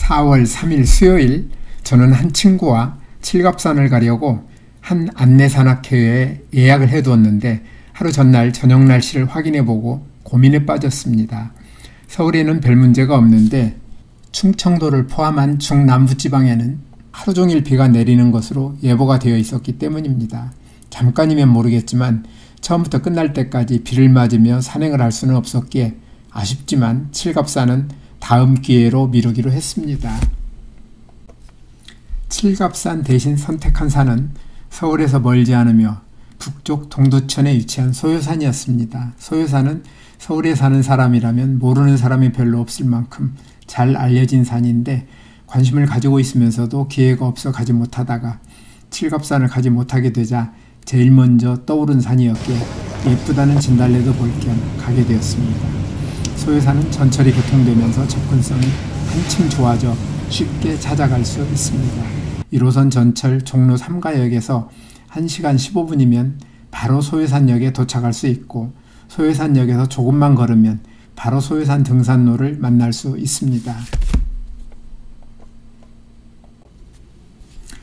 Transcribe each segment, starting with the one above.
4월 3일 수요일 저는 한 친구와 칠갑산을 가려고 한 안내산악회에 예약을 해두었는데 하루 전날 저녁 날씨를 확인해보고 고민에 빠졌습니다. 서울에는 별 문제가 없는데 충청도를 포함한 중남부지방에는 하루 종일 비가 내리는 것으로 예보가 되어 있었기 때문입니다. 잠깐이면 모르겠지만 처음부터 끝날 때까지 비를 맞으며 산행을 할 수는 없었기에 아쉽지만 칠갑산은 다음 기회로 미루기로 했습니다. 칠갑산 대신 선택한 산은 서울에서 멀지 않으며 북쪽 동두천에 위치한 소요산이었습니다. 소요산은 서울에 사는 사람이라면 모르는 사람이 별로 없을 만큼 잘 알려진 산인데 관심을 가지고 있으면서도 기회가 없어 가지 못하다가 칠갑산을 가지 못하게 되자 제일 먼저 떠오른 산이었기에 예쁘다는 진달래도 볼 겸 가게 되었습니다. 소요산은 전철이 개통되면서 접근성이 한층 좋아져 쉽게 찾아갈 수 있습니다. 1호선 전철 종로 3가역에서 1시간 15분이면 바로 소요산역에 도착할 수 있고 소요산역에서 조금만 걸으면 바로 소요산 등산로를 만날 수 있습니다.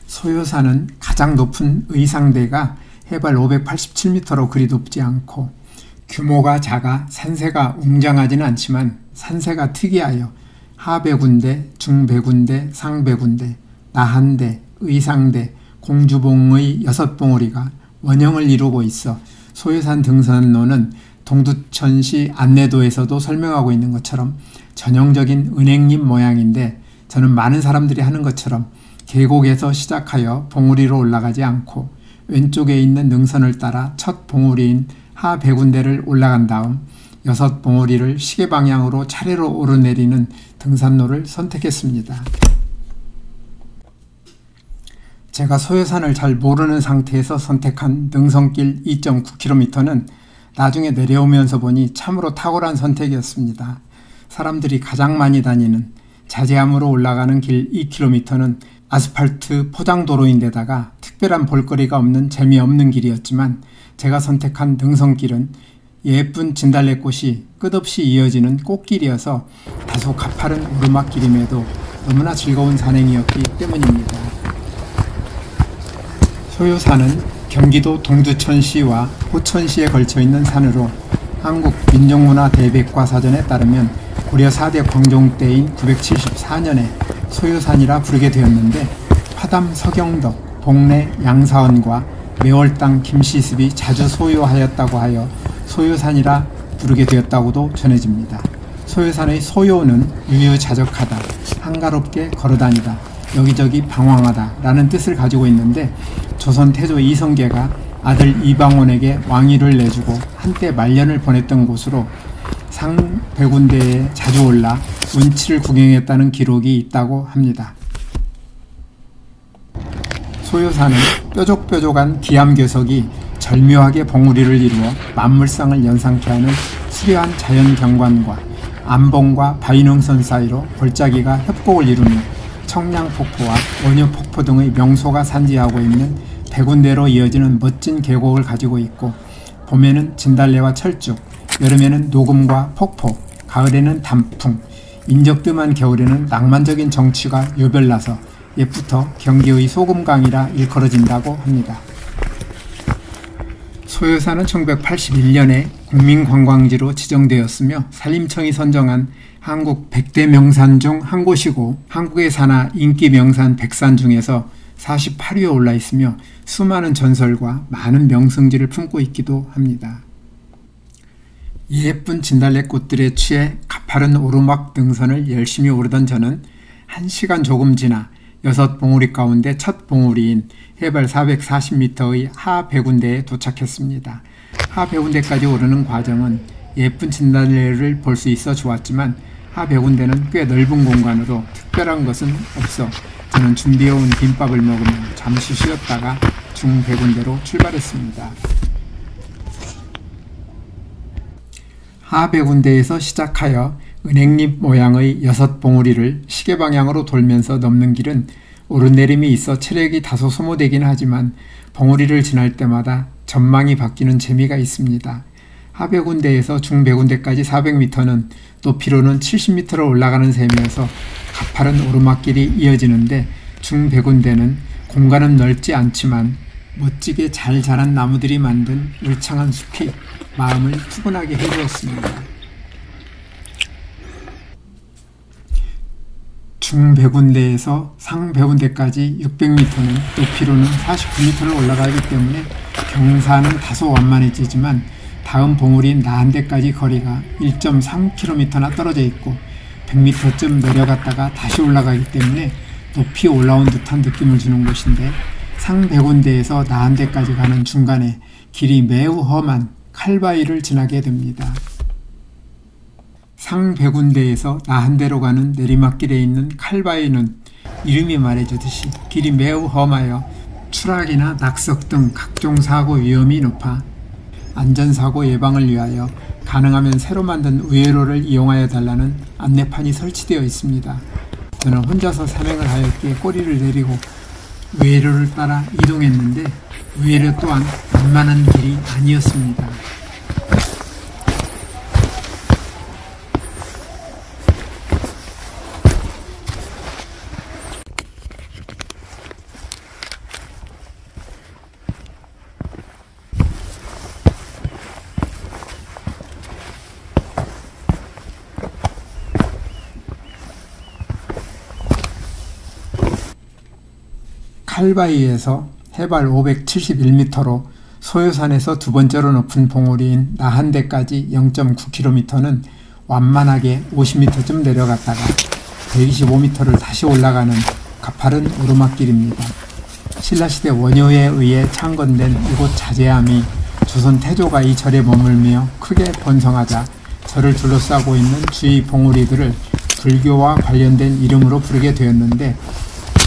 소요산은 가장 높은 의상대가 해발 587m로 그리 높지 않고 규모가 작아 산세가 웅장하지는 않지만 산세가 특이하여 하배군대, 중배군대, 상배군대, 나한대, 의상대, 공주봉의 6봉우리가 원형을 이루고 있어 소요산 등산로는 동두천시 안내도에서도 설명하고 있는 것처럼 전형적인 은행잎 모양인데 저는 많은 사람들이 하는 것처럼 계곡에서 시작하여 봉우리로 올라가지 않고 왼쪽에 있는 능선을 따라 첫 봉우리인 하배군대를 올라간 다음 6봉우리를 시계 방향으로 차례로 오르내리는 등산로를 선택했습니다. 제가 소요산을 잘 모르는 상태에서 선택한 능선길 2.9km는 나중에 내려오면서 보니 참으로 탁월한 선택이었습니다. 사람들이 가장 많이 다니는 자제암으로 올라가는 길 2km는 아스팔트 포장도로인데다가 특별한 볼거리가 없는 재미없는 길이었지만 제가 선택한 능선길은 예쁜 진달래꽃이 끝없이 이어지는 꽃길이어서 다소 가파른 오르막길임에도 너무나 즐거운 산행이었기 때문입니다. 소요산은 경기도 동두천시와 포천시에 걸쳐있는 산으로 한국민족문화대백과사전에 따르면 고려 4대 광종 때인 974년에 소요산이라 부르게 되었는데 화담 서경덕, 복례 양사원과 매월당 김시습이 자주 소요하였다고 하여 소요산이라 부르게 되었다고도 전해집니다. 소요산의 소요는 유유자적하다, 한가롭게 걸어다니다, 여기저기 방황하다 라는 뜻을 가지고 있는데 조선 태조 이성계가 아들 이방원에게 왕위를 내주고 한때 말년을 보냈던 곳으로 상배군대에 자주 올라 운치를 구경했다는 기록이 있다고 합니다. 소요산은 뾰족뾰족한 기암괴석이 절묘하게 봉우리를 이루어 만물상을 연상케 하는 수려한 자연경관과 안봉과 바위능선 사이로 골짜기가 협곡을 이루며 청량폭포와 원효폭포 등의 명소가 산지하고 있는 배군대로 이어지는 멋진 계곡을 가지고 있고 봄에는 진달래와 철쭉, 여름에는 녹음과 폭포, 가을에는 단풍, 인적뜸한 겨울에는 낭만적인 정취가 요별나서 옛부터 경기의 소금강이라 일컬어진다고 합니다. 소요산은 1981년에 국민관광지로 지정되었으며 산림청이 선정한 한국 100대 명산 중 한 곳이고 한국의 산하 인기 명산 100산 중에서 48위에 올라 있으며 수많은 전설과 많은 명승지를 품고 있기도 합니다. 예쁜 진달래꽃들에 취해 가파른 오르막 등선을 열심히 오르던 저는 1시간 조금 지나 6봉우리 가운데 첫 봉우리인 해발 440m의 하배군대에 도착했습니다. 하배군대까지 오르는 과정은 예쁜 진달래를 볼 수 있어 좋았지만 하배군대는 꽤 넓은 공간으로 특별한 것은 없어 저는 준비해온 김밥을 먹으며 잠시 쉬었다가 중배군대로 출발했습니다. 하배군대에서 시작하여 은행잎 모양의 6봉우리를 시계 방향으로 돌면서 넘는 길은 오르내림이 있어 체력이 다소 소모되긴 하지만 봉우리를 지날 때마다 전망이 바뀌는 재미가 있습니다. 하배군대에서 중배군대까지 400m는 높이로는 70m를 올라가는 셈이어서 가파른 오르막길이 이어지는데 중백운대는 공간은 넓지 않지만 멋지게 잘 자란 나무들이 만든 울창한 숲이 마음을 푸근하게 해주었습니다. 중백운대에서 상백운대까지 600m는 높이로는 49m를 올라가기 때문에 경사는 다소 완만해지지만 다음 봉우리인 나한대까지 거리가 1.3km나 떨어져 있고 100m쯤 내려갔다가 다시 올라가기 때문에 높이 올라온 듯한 느낌을 주는 곳인데, 상백운대에서 나한대까지 가는 중간에 길이 매우 험한 칼바위를 지나게 됩니다. 상백운대에서 나한대로 가는 내리막길에 있는 칼바위는 이름이 말해주듯이 길이 매우 험하여 추락이나 낙석 등 각종 사고 위험이 높아 안전사고 예방을 위하여 가능하면 새로 만든 우회로를 이용하여 달라는 안내판이 설치되어 있습니다. 저는 혼자서 산행을 하였기에 꼬리를 내리고 우회로를 따라 이동했는데 우회로 또한 만만한 길이 아니었습니다. 칼바위에서 해발 571m로 소요산에서 두 번째로 높은 봉우리인 나한대까지 0.9km는 완만하게 50m쯤 내려갔다가 125m를 다시 올라가는 가파른 오르막길입니다. 신라시대 원효에 의해 창건된 이곳 자제함이 조선 태조가 이 절에 머물며 크게 번성하자 절을 둘러싸고 있는 주위 봉우리들을 불교와 관련된 이름으로 부르게 되었는데,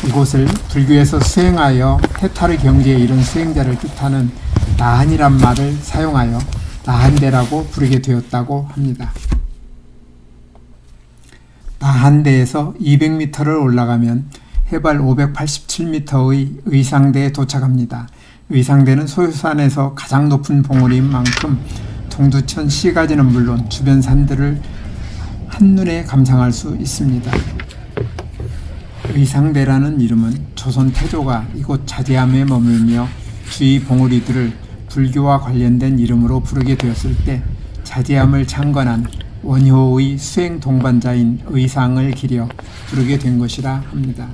이곳을 불교에서 수행하여 해탈의 경지에 이른 수행자를 뜻하는 나한이란 말을 사용하여 나한대라고 부르게 되었다고 합니다. 나한대에서 200m를 올라가면 해발 587m의 의상대에 도착합니다. 의상대는 소요산에서 가장 높은 봉우리인 만큼 동두천 시가지는 물론 주변 산들을 한눈에 감상할 수 있습니다. 의상대라는 이름은 조선 태조가 이곳 자제함에 머물며 주위 봉우리들을 불교와 관련된 이름으로 부르게 되었을 때 자제함을 창건한 원효의 수행 동반자인 의상을 기려 부르게 된 것이라 합니다.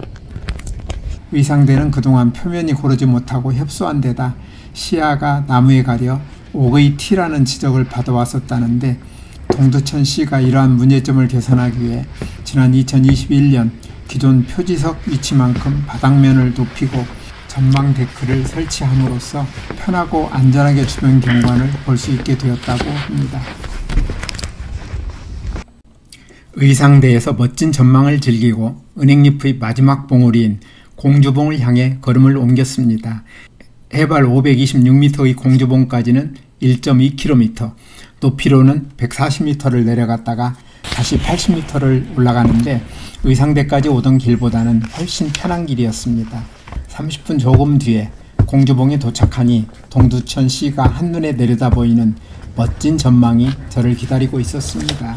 의상대는 그동안 표면이 고르지 못하고 협소한 데다 시야가 나무에 가려 옥의 티라는 지적을 받아왔었다는데, 동두천 시가 이러한 문제점을 개선하기 위해 지난 2021년 기존 표지석 위치만큼 바닥면을 높이고 전망 데크를 설치함으로써 편하고 안전하게 주변 경관을 볼 수 있게 되었다고 합니다. 의상대에서 멋진 전망을 즐기고 은행잎의 마지막 봉우리인 공주봉을 향해 걸음을 옮겼습니다. 해발 526m의 공주봉까지는 1.2km, 높이로는 140m를 내려갔다가 다시 80m를 올라가는데 의상대까지 오던 길보다는 훨씬 편한 길이었습니다. 30분 조금 뒤에 공주봉에 도착하니 동두천 시가 한눈에 내려다 보이는 멋진 전망이 저를 기다리고 있었습니다.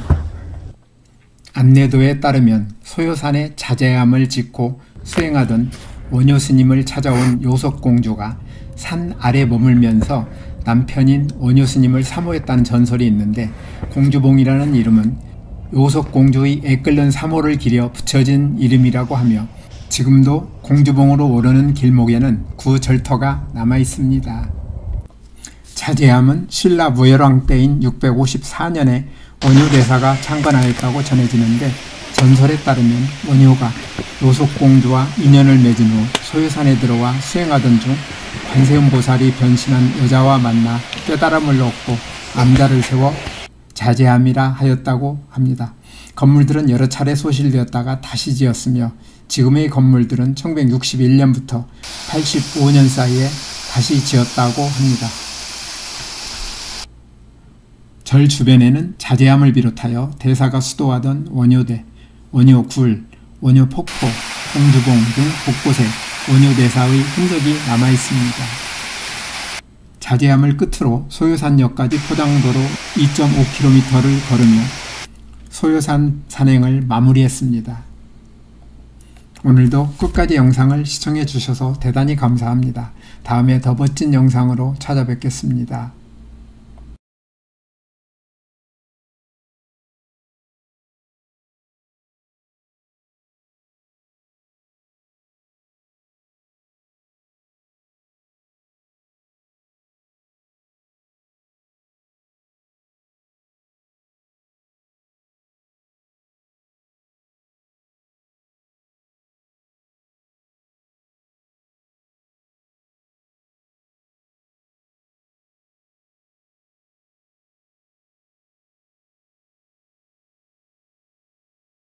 안내도에 따르면 소요산에 자제함을 짓고 수행하던 원효 스님을 찾아온 요석공주가 산 아래 머물면서 남편인 원효 스님을 사모했다는 전설이 있는데, 공주봉이라는 이름은 요석공주의 애끓는 사모를 기려 붙여진 이름이라고 하며, 지금도 공주봉으로 오르는 길목에는 구 절터가 남아있습니다. 자제함은 신라 무열왕 때인 654년에 원효대사가 창건하였다고 전해지는데, 전설에 따르면 원효가 요속공주와 인연을 맺은 후 소요산에 들어와 수행하던 중 관세음보살이 변신한 여자와 만나 깨달음을 얻고 암자를 세워 자제함이라 하였다고 합니다. 건물들은 여러 차례 소실되었다가 다시 지었으며 지금의 건물들은 1961년부터 85년 사이에 다시 지었다고 합니다. 절 주변에는 자제함을 비롯하여 대사가 수도하던 원효대, 원효굴, 원효폭포, 공주봉 등 곳곳에 원효대사의 흔적이 남아있습니다. 자제함을 끝으로 소요산역까지 포장도로 2.5km를 걸으며 소요산 산행을 마무리했습니다. 오늘도 끝까지 영상을 시청해 주셔서 대단히 감사합니다. 다음에 더 멋진 영상으로 찾아뵙겠습니다.